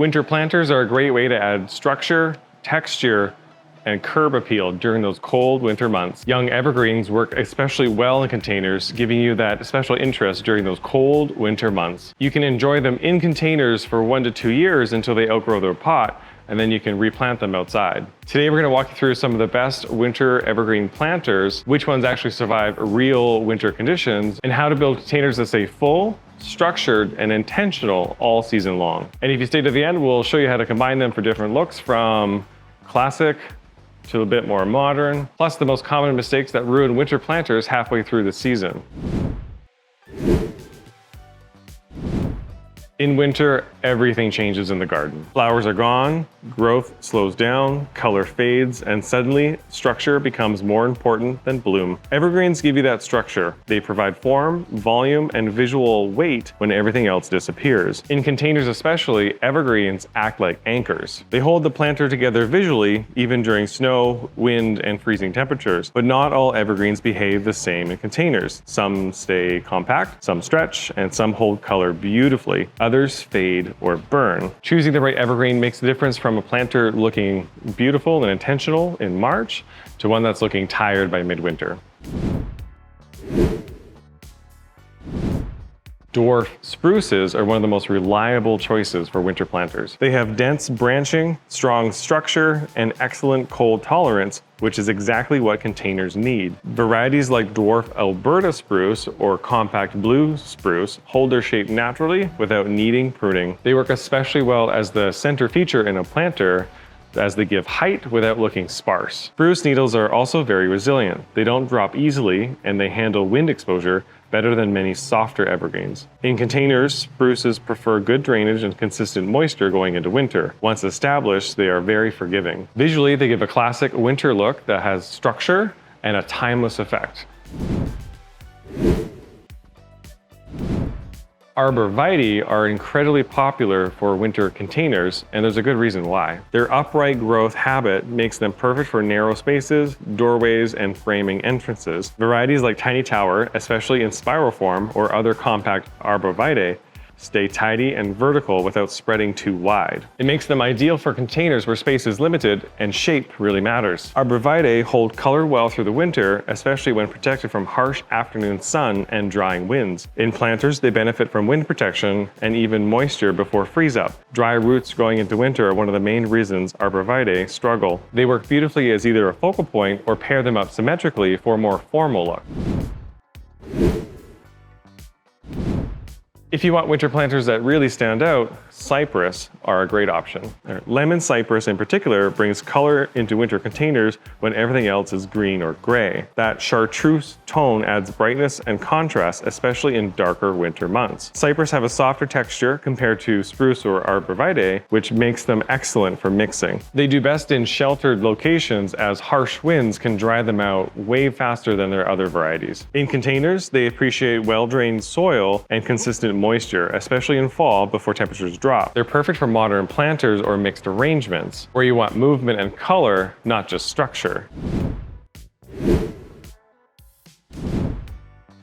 Winter planters are a great way to add structure, texture, and curb appeal during those cold winter months. Young evergreens work especially well in containers, giving you that special interest during those cold winter months. You can enjoy them in containers for 1 to 2 years until they outgrow their pot, and then you can replant them outside. Today we're going to walk you through some of the best winter evergreen planters, which ones actually survive real winter conditions, and how to build containers that stay full, structured, and intentional all season long. And if you stay to the end, we'll show you how to combine them for different looks, from classic to a bit more modern, plus the most common mistakes that ruin winter planters halfway through the season. In winter, everything changes in the garden. Flowers are gone, growth slows down, color fades, and suddenly structure becomes more important than bloom. Evergreens give you that structure. They provide form, volume, and visual weight when everything else disappears. In containers especially, evergreens act like anchors. They hold the planter together visually, even during snow, wind, and freezing temperatures. But not all evergreens behave the same in containers. Some stay compact, some stretch, and some hold color beautifully. Others fade or burn. Choosing the right evergreen makes a difference from a planter looking beautiful and intentional in March to one that's looking tired by midwinter. Dwarf spruces are one of the most reliable choices for winter planters. They have dense branching, strong structure, and excellent cold tolerance, which is exactly what containers need. Varieties like dwarf Alberta spruce or compact blue spruce hold their shape naturally without needing pruning. They work especially well as the center feature in a planter, as they give height without looking sparse. Spruce needles are also very resilient. They don't drop easily, and they handle wind exposure better than many softer evergreens. In containers, spruces prefer good drainage and consistent moisture going into winter. Once established, they are very forgiving. Visually, they give a classic winter look that has structure and a timeless effect. Arborvitae are incredibly popular for winter containers, and there's a good reason why. Their upright growth habit makes them perfect for narrow spaces, doorways, and framing entrances. Varieties like Tiny Tower, especially in spiral form, or other compact Arborvitae, stay tidy and vertical without spreading too wide. It makes them ideal for containers where space is limited and shape really matters. Arborvitae hold color well through the winter, especially when protected from harsh afternoon sun and drying winds. In planters, they benefit from wind protection and even moisture before freeze up. Dry roots going into winter are one of the main reasons Arborvitae struggle. They work beautifully as either a focal point or pair them up symmetrically for a more formal look. If you want winter planters that really stand out, Cypress are a great option. Lemon cypress in particular brings color into winter containers when everything else is green or gray. That chartreuse tone adds brightness and contrast, especially in darker winter months. Cypress have a softer texture compared to spruce or Arborvitae, which makes them excellent for mixing. They do best in sheltered locations, as harsh winds can dry them out way faster than their other varieties. In containers, they appreciate well-drained soil and consistent moisture, especially in fall before temperatures drop. They're perfect for modern planters or mixed arrangements, where you want movement and color, not just structure.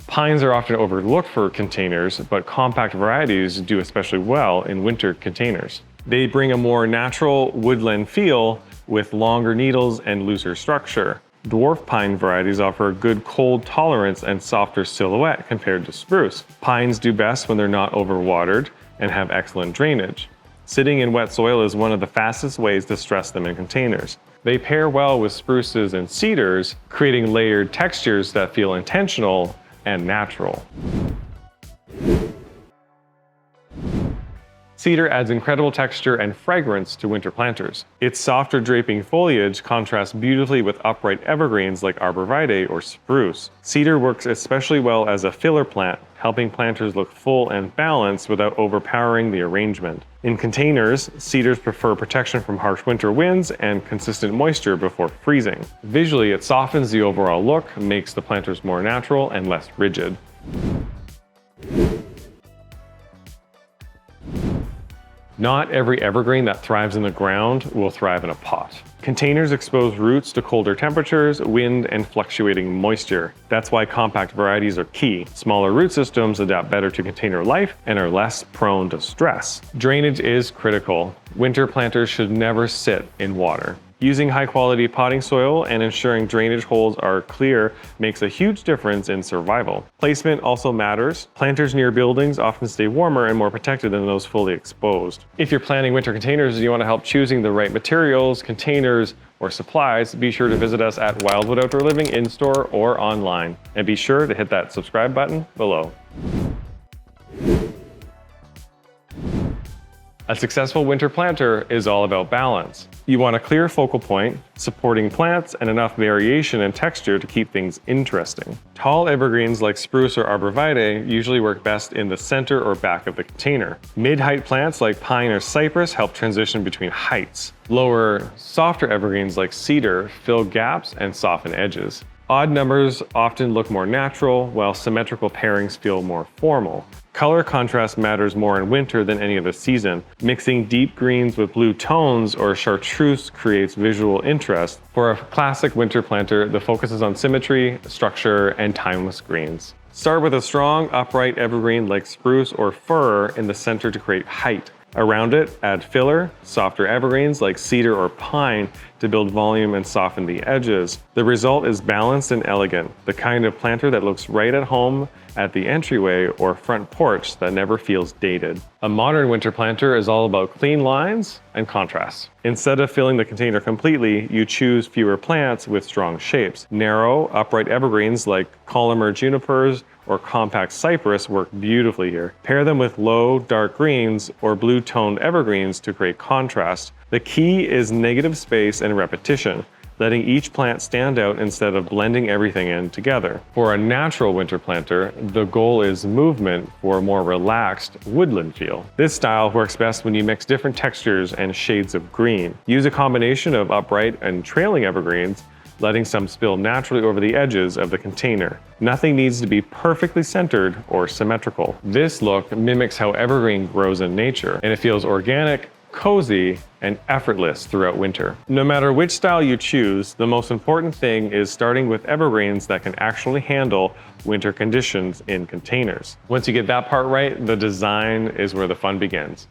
Pines are often overlooked for containers, but compact varieties do especially well in winter containers. They bring a more natural woodland feel with longer needles and looser structure. Dwarf pine varieties offer a good cold tolerance and softer silhouette compared to spruce. Pines do best when they're not overwatered and have excellent drainage. Sitting in wet soil is one of the fastest ways to stress them in containers. They pair well with spruces and cedars, creating layered textures that feel intentional and natural. Cedar adds incredible texture and fragrance to winter planters. Its softer draping foliage contrasts beautifully with upright evergreens like Arborvitae or spruce. Cedar works especially well as a filler plant, helping planters look full and balanced without overpowering the arrangement. In containers, cedars prefer protection from harsh winter winds and consistent moisture before freezing. Visually, it softens the overall look, makes the planters more natural and less rigid. Not every evergreen that thrives in the ground will thrive in a pot. Containers expose roots to colder temperatures, wind, and fluctuating moisture. That's why compact varieties are key. Smaller root systems adapt better to container life and are less prone to stress. Drainage is critical. Winter planters should never sit in water. Using high-quality potting soil and ensuring drainage holes are clear makes a huge difference in survival. Placement also matters. Planters near buildings often stay warmer and more protected than those fully exposed. If you're planning winter containers and you want to help choosing the right materials, containers, or supplies, be sure to visit us at Wildwood Outdoor Living in-store or online. And be sure to hit that subscribe button below. A successful winter planter is all about balance. You want a clear focal point, supporting plants, and enough variation and texture to keep things interesting. Tall evergreens like spruce or arborvitae usually work best in the center or back of the container. Mid-height plants like pine or cypress help transition between heights. Lower, softer evergreens like cedar fill gaps and soften edges. Odd numbers often look more natural, while symmetrical pairings feel more formal. Color contrast matters more in winter than any other season. Mixing deep greens with blue tones or chartreuse creates visual interest. For a classic winter planter, the focus is on symmetry, structure, and timeless greens. Start with a strong, upright evergreen like spruce or fir in the center to create height. Around it, add filler, softer evergreens like cedar or pine to build volume and soften the edges. The result is balanced and elegant, the kind of planter that looks right at home at the entryway or front porch that never feels dated. A modern winter planter is all about clean lines and contrast. Instead of filling the container completely, you choose fewer plants with strong shapes. Narrow, upright evergreens like columnar junipers or compact cypress work beautifully here. Pair them with low, dark greens or blue-toned evergreens to create contrast. The key is negative space and repetition, letting each plant stand out instead of blending everything in together. For a natural winter planter, the goal is movement for a more relaxed woodland feel. This style works best when you mix different textures and shades of green. Use a combination of upright and trailing evergreens, letting some spill naturally over the edges of the container. Nothing needs to be perfectly centered or symmetrical. This look mimics how evergreen grows in nature, and it feels organic, cozy, and effortless throughout winter. No matter which style you choose, the most important thing is starting with evergreens that can actually handle winter conditions in containers. Once you get that part right, the design is where the fun begins.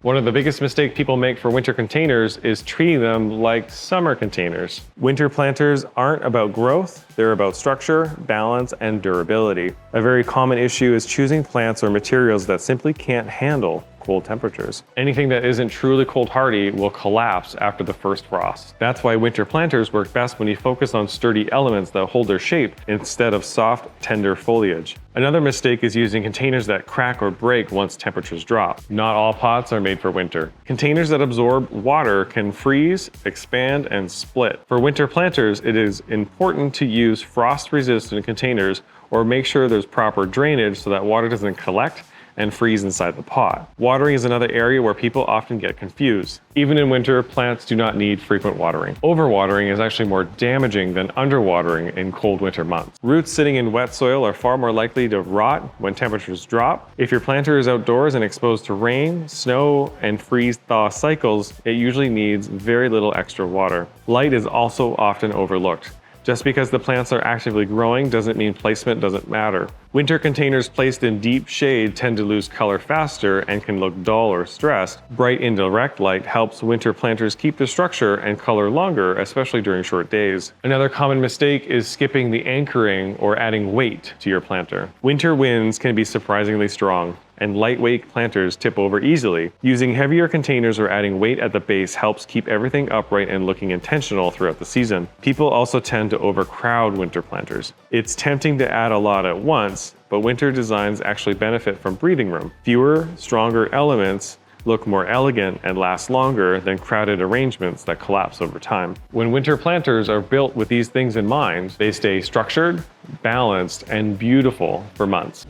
One of the biggest mistakes people make for winter containers is treating them like summer containers. Winter planters aren't about growth, they're about structure, balance, and durability. A very common issue is choosing plants or materials that simply can't handle cold temperatures. Anything that isn't truly cold hardy will collapse after the first frost. That's why winter planters work best when you focus on sturdy elements that hold their shape instead of soft, tender foliage. Another mistake is using containers that crack or break once temperatures drop. Not all pots are made for winter. Containers that absorb water can freeze, expand, and split. For winter planters, it is important to use frost-resistant containers or make sure there's proper drainage so that water doesn't collect and freeze inside the pot. Watering is another area where people often get confused. Even in winter, plants do not need frequent watering. Overwatering is actually more damaging than underwatering in cold winter months. Roots sitting in wet soil are far more likely to rot when temperatures drop. If your planter is outdoors and exposed to rain, snow, and freeze-thaw cycles, it usually needs very little extra water. Light is also often overlooked. Just because the plants are actively growing doesn't mean placement doesn't matter. Winter containers placed in deep shade tend to lose color faster and can look dull or stressed. Bright indirect light helps winter planters keep their structure and color longer, especially during short days. Another common mistake is skipping the anchoring or adding weight to your planter. Winter winds can be surprisingly strong, and lightweight planters tip over easily. Using heavier containers or adding weight at the base helps keep everything upright and looking intentional throughout the season. People also tend to overcrowd winter planters. It's tempting to add a lot at once, but winter designs actually benefit from breathing room. Fewer, stronger elements look more elegant and last longer than crowded arrangements that collapse over time. When winter planters are built with these things in mind, they stay structured, balanced, and beautiful for months.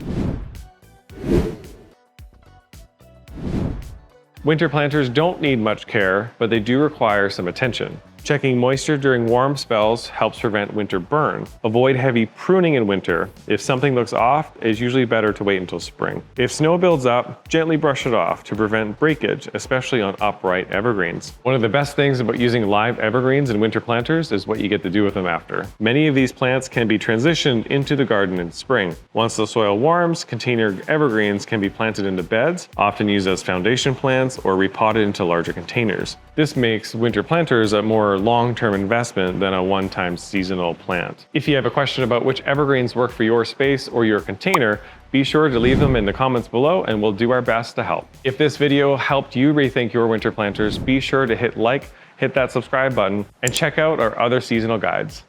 Winter planters don't need much care, but they do require some attention. Checking moisture during warm spells helps prevent winter burn. Avoid heavy pruning in winter. If something looks off, it's usually better to wait until spring. If snow builds up, gently brush it off to prevent breakage, especially on upright evergreens. One of the best things about using live evergreens in winter planters is what you get to do with them after. Many of these plants can be transitioned into the garden in spring. Once the soil warms, container evergreens can be planted into beds, often used as foundation plants or repotted into larger containers. This makes winter planters a more long-term investment than a one-time seasonal plant. If you have a question about which evergreens work for your space or your container, be sure to leave them in the comments below and we'll do our best to help. If this video helped you rethink your winter planters, be sure to hit like, hit that subscribe button, and check out our other seasonal guides.